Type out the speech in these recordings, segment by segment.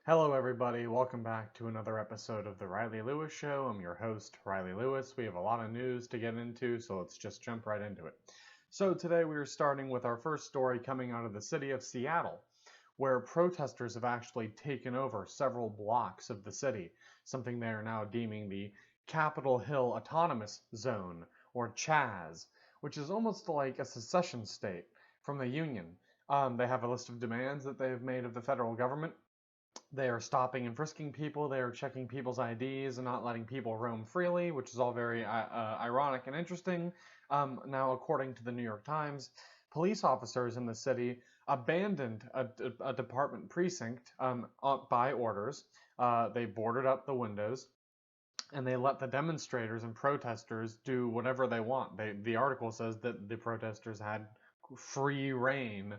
Hello, everybody. Welcome back to another episode of The Riley Lewis Show. I'm your host, Riley Lewis. We have a lot of news to get into, so let's just jump right into it. So, today we are starting with our first story coming out of the city of Seattle, where protesters have actually taken over several blocks of the city, something they are now deeming the Capitol Hill Autonomous Zone, or CHAZ, which is almost like a secession state from the Union. They have a list of demands that they have made of the federal government. They are stopping and frisking people. They are checking people's IDs and not letting people roam freely, which is all very ironic and interesting. Now, according to the New York Times, police officers in the city abandoned a department precinct by orders. They boarded up the windows and they let the demonstrators and protesters do whatever they want. The article says that the protesters had free reign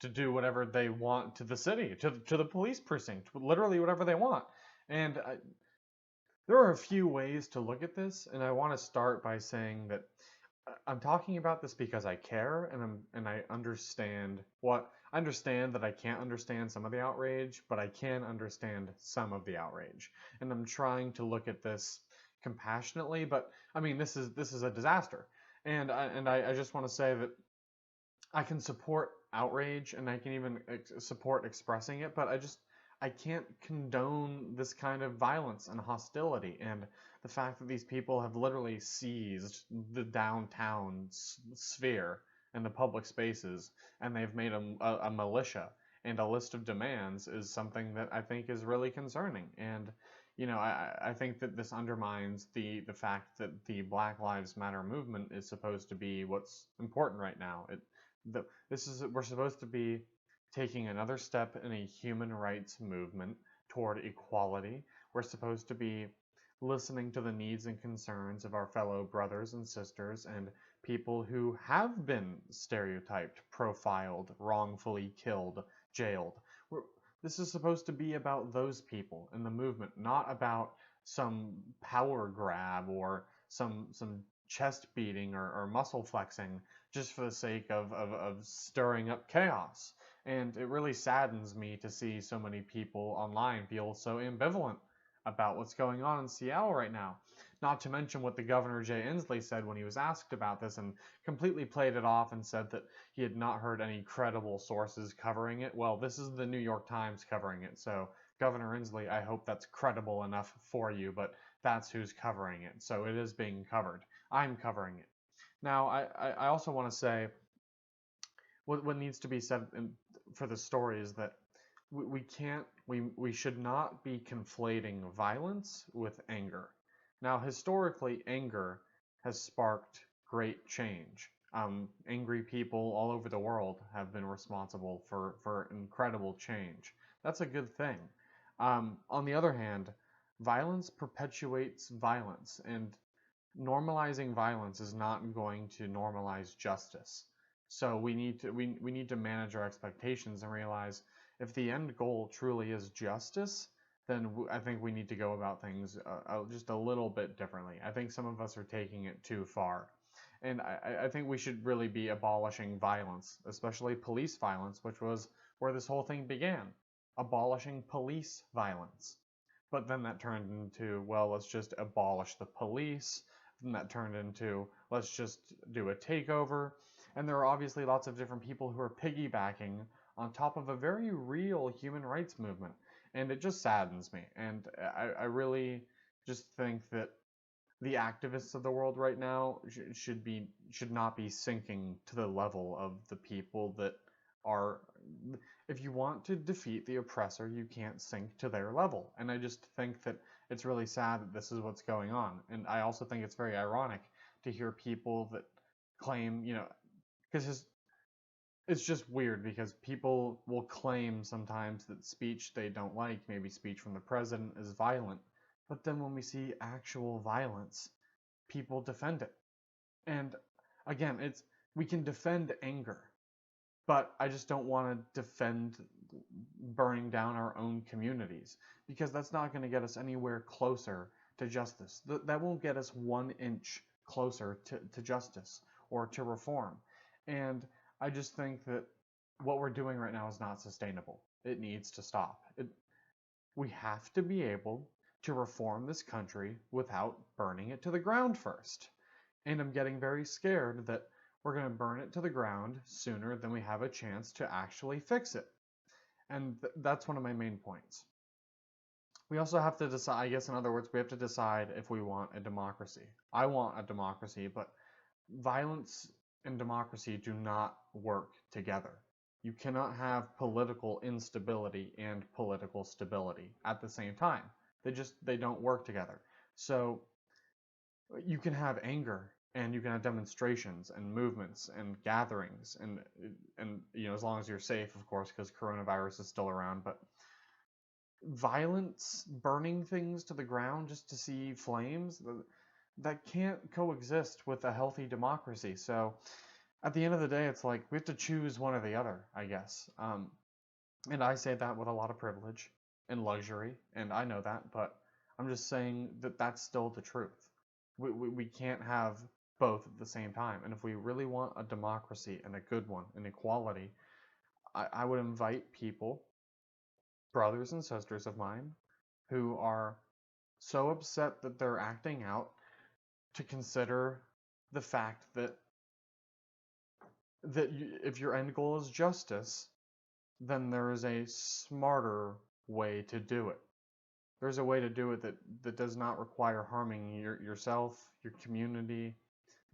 to do whatever they want to the city, to the police precinct, literally whatever they want. And there are a few ways to look at this, and I want to start by saying that I'm talking about this because I care, and I understand that I can't understand some of the outrage, but I can understand some of the outrage, and I'm trying to look at this compassionately. But I mean, this is a disaster, and I just want to say that I can support outrage and I can even support expressing it, but I can't condone this kind of violence and hostility. And the fact that these people have literally seized the downtown sphere and the public spaces, and they've made a militia and a list of demands is something that I think is really concerning. And I think that this undermines the fact that the Black Lives Matter movement is supposed to be what's important right now. We're supposed to be taking another step in a human rights movement toward equality. We're supposed to be listening to the needs and concerns of our fellow brothers and sisters and people who have been stereotyped, profiled, wrongfully killed, jailed. This is supposed to be about those people in the movement, not about some power grab or some chest beating or muscle flexing just for the sake of stirring up chaos. And it really saddens me to see so many people online feel so ambivalent about what's going on in Seattle right now. Not to mention what the governor Jay Inslee said when he was asked about this and completely played it off and said that he had not heard any credible sources covering it. Well, this is the New York Times covering it, so Governor Inslee, I hope that's credible enough for you, but that's who's covering it, so it is being covered. I'm covering it. Now, I also want to say what needs to be said for the story is that we should not be conflating violence with anger. Now, historically, anger has sparked great change. Angry people all over the world have been responsible for incredible change. That's a good thing. On the other hand, violence perpetuates violence, and normalizing violence is not going to normalize justice. So we need to manage our expectations and realize if the end goal truly is justice, then I think we need to go about things just a little bit differently. I think some of us are taking it too far. And I think we should really be abolishing violence, especially police violence, which was where this whole thing began. Abolishing police violence. But then that turned into, well, let's just abolish the police. Then that turned into, let's just do a takeover. And there are obviously lots of different people who are piggybacking on top of a very real human rights movement. And it just saddens me. And I really just think that the activists of the world right now should not be sinking to the level of the people that are. If you want to defeat the oppressor, you can't sink to their level. And I just think that it's really sad that this is what's going on. And I also think it's very ironic to hear people that claim, because it's just weird because people will claim sometimes that speech they don't like, maybe speech from the president, is violent. But then when we see actual violence, people defend it. And again, we can defend anger, but I just don't want to defend burning down our own communities because that's not going to get us anywhere closer to justice. That won't get us 1 inch closer to justice or to reform. And I just think that what we're doing right now is not sustainable. It needs to stop. We have to be able to reform this country without burning it to the ground first. And I'm getting very scared that we're going to burn it to the ground sooner than we have a chance to actually fix it. And that's one of my main points. We also have to decide, I guess in other words, we have to decide if we want a democracy. I want a democracy, but violence and democracy do not work together. You cannot have political instability and political stability at the same time. They don't work together. So you can have anger and you can have demonstrations and movements and gatherings and as long as you're safe, of course, because coronavirus is still around, but violence, burning things to the ground just to see flames, that can't coexist with a healthy democracy. So at the end of the day, it's like we have to choose one or the other, I guess. And I say that with a lot of privilege and luxury, and I know that, but I'm just saying that that's still the truth. We can't have both at the same time. And if we really want a democracy and a good one, and equality, I would invite people, brothers and sisters of mine, who are so upset that they're acting out, to consider the fact that if your end goal is justice, then there is a smarter way to do it. There's a way to do it that does not require harming yourself, your community.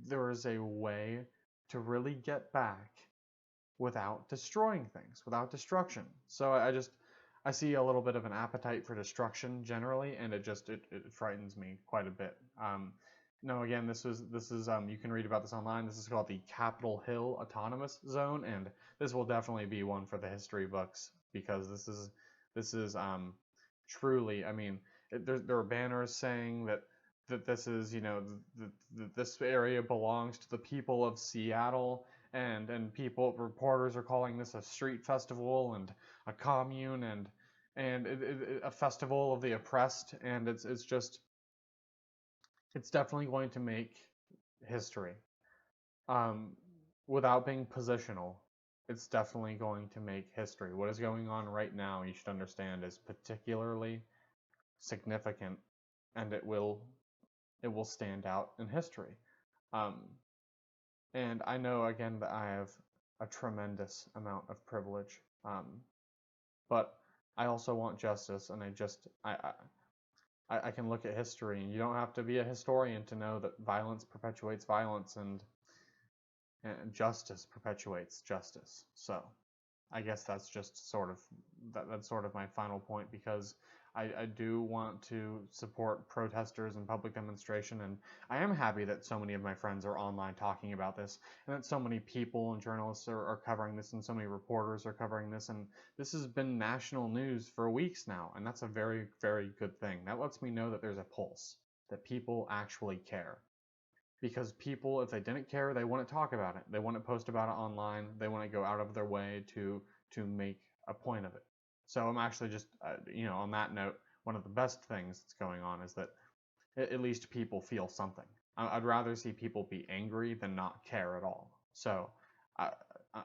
There is a way to really get back without destroying things, without destruction. So I see a little bit of an appetite for destruction generally, and it frightens me quite a bit. No, again, this is you can read about this online. This is called the Capitol Hill Autonomous Zone, and this will definitely be one for the history books, because this is truly, I mean, there are banners saying that this is, this area belongs to the people of Seattle, and reporters are calling this a street festival and a commune and a festival of the oppressed, and it's definitely going to make history. Without being positional, it's definitely going to make history. What is going on right now, you should understand, is particularly significant, and it will stand out in history. And I know, again, that I have a tremendous amount of privilege, but I also want justice, and I can look at history, and you don't have to be a historian to know that violence perpetuates violence, and justice perpetuates justice. So I guess that's just sort of that's sort of my final point, because I do want to support protesters and public demonstration, and I am happy that so many of my friends are online talking about this, and that so many people and journalists are covering this, and so many reporters are covering this, and this has been national news for weeks now, and that's a very, very good thing. That lets me know that there's a pulse, that people actually care. Because people, if they didn't care, they wouldn't talk about it. They wouldn't post about it online. They wouldn't go out of their way to make a point of it. So I'm actually just, on that note, one of the best things that's going on is that at least people feel something. I'd rather see people be angry than not care at all. So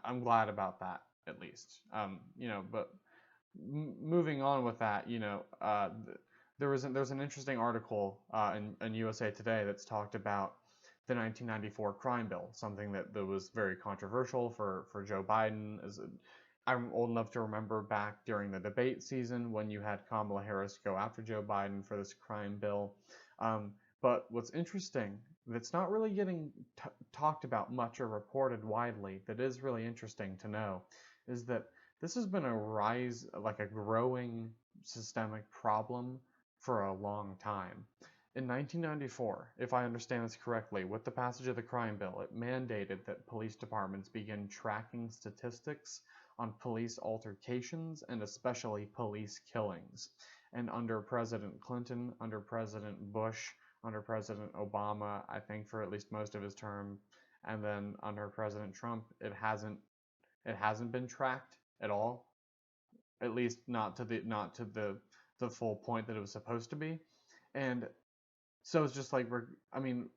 I'm glad about that, at least. But moving on with that, there's an interesting article in USA Today that's talked about the 1994 crime bill, something that was very controversial for Joe Biden. I'm old enough to remember back during the debate season when you had Kamala Harris go after Joe Biden for this crime bill. But what's interesting, that's not really getting talked about much or reported widely, that is really interesting to know, is that this has been a rise, like a growing systemic problem for a long time. In 1994, if I understand this correctly, with the passage of the crime bill, it mandated that police departments begin tracking statistics on police altercations and especially police killings. And under President Clinton, under President Bush, under President Obama, I think for at least most of his term, and then under President Trump, it hasn't been tracked at all. At least not to the full point that it was supposed to be. And so it's just like,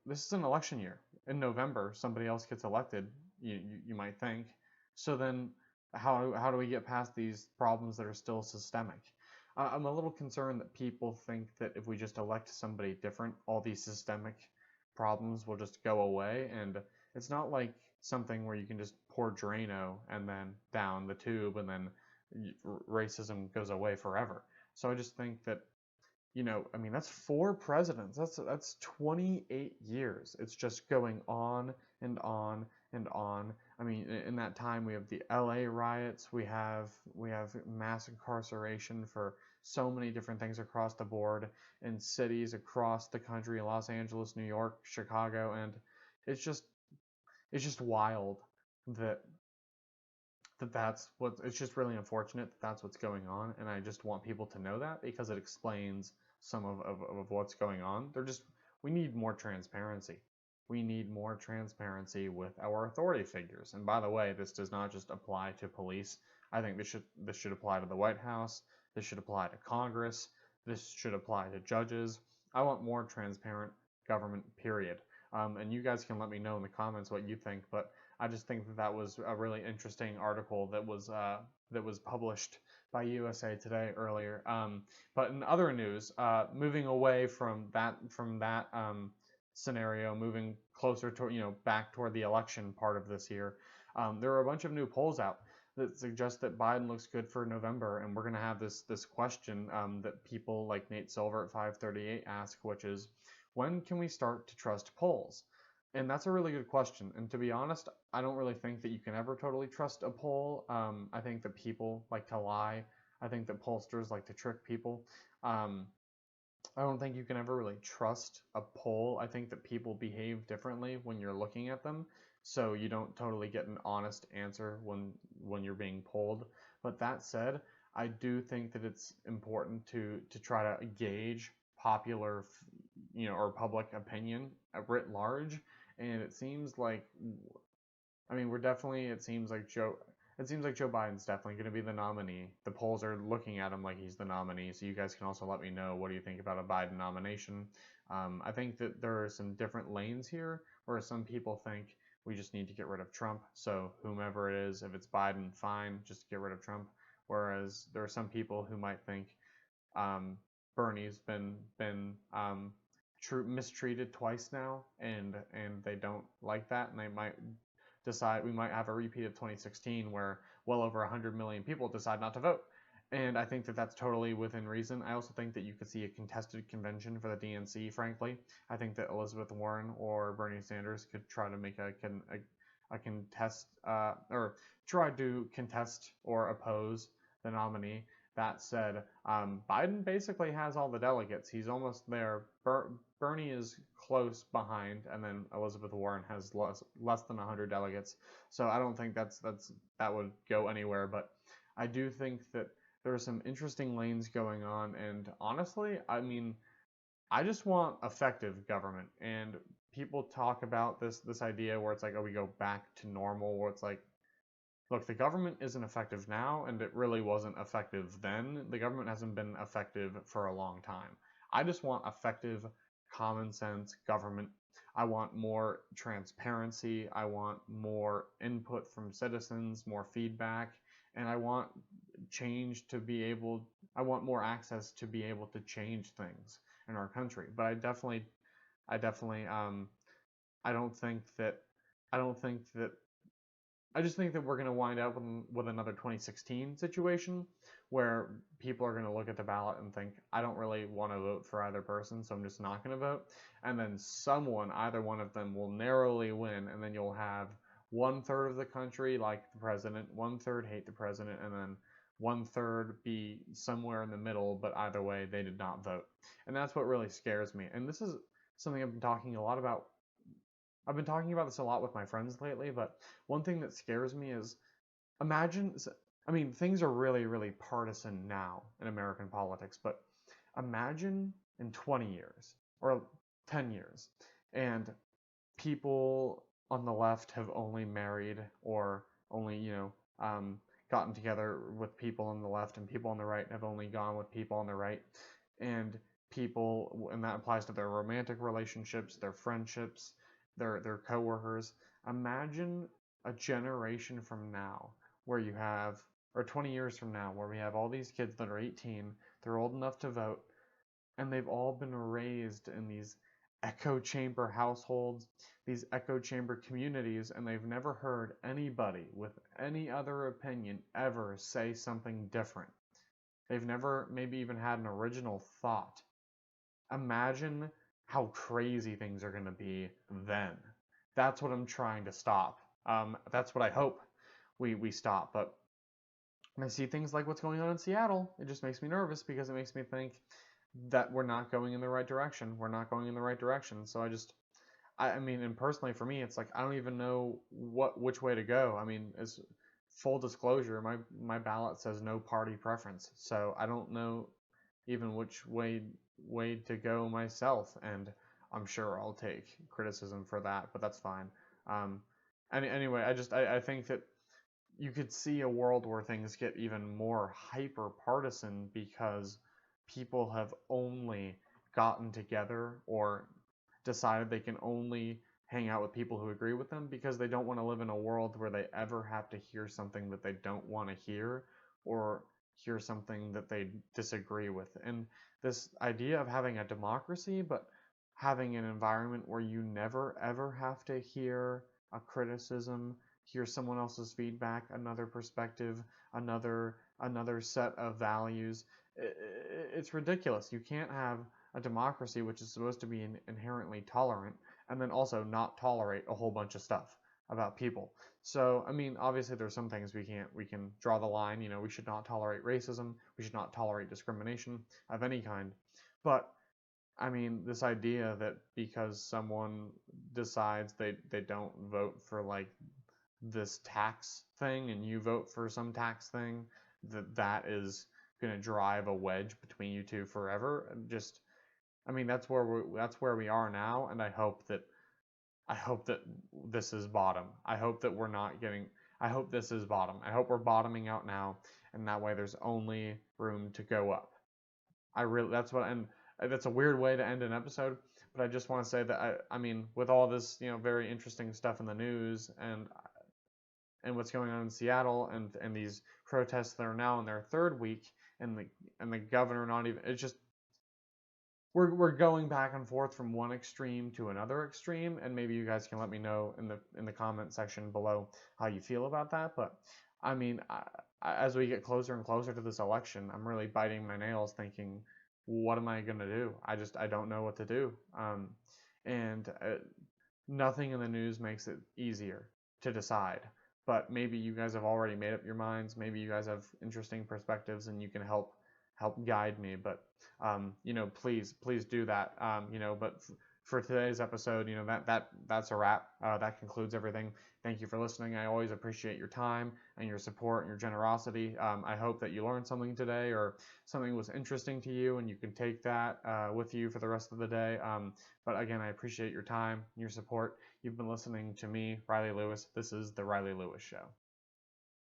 this is an election year. In November, somebody else gets elected, you might think. So then how do we get past these problems that are still systemic? I'm a little concerned that people think that if we just elect somebody different, all these systemic problems will just go away. And it's not like something where you can just pour Drano and then down the tube and then racism goes away forever. So I just think that, I mean, that's 4 presidents. That's 28 years. It's just going on and on and on. I mean, in that time, we have the LA riots. We have mass incarceration for so many different things across the board in cities across the country, Los Angeles, New York, Chicago, and it's just it's just wild that that's what it's just really unfortunate that that's what's going on, and I just want people to know that because it explains some of what's going on. We need more transparency. We need more transparency with our authority figures. And by the way, this does not just apply to police. I think this should apply to the White House. This should apply to Congress. This should apply to judges. I want more transparent government, period. And you guys can let me know in the comments what you think, but I just think that was a really interesting article that was published by USA Today earlier. But in other news, moving away from that scenario, moving closer to back toward the election part of this year, there are a bunch of new polls out that suggest that Biden looks good for November, and we're going to have this question that people like Nate Silver at 538 ask, which is, when can we start to trust polls? And that's a really good question. And to be honest, I don't really think that you can ever totally trust a poll. I think that people like to lie. I think that pollsters like to trick people. I don't think you can ever really trust a poll. I think that people behave differently when you're looking at them, so you don't totally get an honest answer when you're being polled. But that said, I do think that it's important to try to gauge popular, or public opinion writ large. And it seems like, I mean, it seems like Joe Biden's definitely going to be the nominee. The polls are looking at him like he's the nominee. So you guys can also let me know, what do you think about a Biden nomination? I think that there are some different lanes here where some people think we just need to get rid of Trump. So whomever it is, if it's Biden, fine, just get rid of Trump. Whereas there are some people who might think Bernie's been mistreated twice now, and they don't like that, and they might decide we might have a repeat of 2016 where well over 100 million people decide not to vote. And I think that that's totally within reason. I also think that you could see a contested convention for the DNC, frankly. I think that Elizabeth Warren or Bernie Sanders could try to make a contest, or try to contest or oppose the nominee. That said, Biden basically has all the delegates. He's almost there. Bernie is close behind, and then Elizabeth Warren has less than 100 delegates. So I don't think that would go anywhere. But I do think that there are some interesting lanes going on, and honestly, I mean, I just want effective government. And people talk about this idea where it's like, oh, we go back to normal, where it's like, look, the government isn't effective now, and it really wasn't effective then. The government hasn't been effective for a long time. I just want effective, common sense government. I want more transparency. I want more input from citizens, more feedback, and I want more access to be able to change things in our country. But I definitely, I don't think that, I just think that we're going to wind up with another 2016 situation where people are going to look at the ballot and think, I don't really want to vote for either person, so I'm just not going to vote. And then either one of them, will narrowly win, and then you'll have 1/3 of the country like the president, 1/3 hate the president, and then 1/3 be somewhere in the middle, but either way, they did not vote. And that's what really scares me. And this is something I've been talking a lot about. I've been talking about this a lot with my friends lately, but one thing that scares me is, things are really, really partisan now in American politics, but imagine in 20 years or 10 years, and people on the left have only married or only, gotten together with people on the left, and people on the right have only gone with people on the right, and that applies to their romantic relationships, their friendships, their coworkers. Imagine a generation from now where you have, or 20 years from now, where we have all these kids that are 18 they're old enough to vote, and they've all been raised in these echo chamber households, these echo chamber communities, and they've never heard anybody with any other opinion ever say something different. They've never maybe even had an original thought. Imagine how crazy things are going to be then. That's what I'm trying to stop. That's what I hope we stop. But when I see things like what's going on in Seattle, it just makes me nervous because it makes me think that we're not going in the right direction. We're not going in the right direction. So I mean, and personally for me, it's like I don't even know which way to go. I mean, as full disclosure, my ballot says no party preference, so I don't know even which way to go myself, and I'm sure I'll take criticism for that, but that's fine. Um, anyway, I think that you could see a world where things get even more hyper partisan because people have only gotten together or decided they can only hang out with people who agree with them because they don't want to live in a world where they ever have to hear something that they don't want to hear or hear something that they disagree with. And this idea of having a democracy, but having an environment where you never ever have to hear a criticism, hear someone else's feedback, another perspective, another set of values. It's ridiculous. You can't have a democracy which is supposed to be inherently tolerant and then also not tolerate a whole bunch of stuff about people. So, I mean, obviously there's some things we can draw the line, we should not tolerate racism, we should not tolerate discrimination of any kind. But I mean, this idea that because someone decides they don't vote for like this tax thing and you vote for some tax thing, that is going to drive a wedge between you two forever. And just, I mean, that's where we are now, and I hope that this is bottom. I hope that we're not getting. I hope this is bottom. I hope we're bottoming out now, and that way there's only room to go up. And that's a weird way to end an episode, but I just want to say that I mean, with all this, very interesting stuff in the news and what's going on in Seattle and these protests that are now in their third week, and the governor not even, it's just we're going back and forth from one extreme to another extreme, and maybe you guys can let me know in the comment section below how you feel about that. But I mean, as we get closer and closer to this election, I'm really biting my nails thinking, what am I gonna do? I don't know what to do. And nothing in the news makes it easier to decide. But maybe you guys have already made up your minds. Maybe you guys have interesting perspectives and you can help guide me. But please do that. But for today's episode, that's a wrap. That concludes everything. Thank you for listening. I always appreciate your time and your support and your generosity. I hope that you learned something today or something was interesting to you and you can take that with you for the rest of the day. But again, I appreciate your time and your support. You've been listening to me, Riley Lewis. This is The Riley Lewis Show.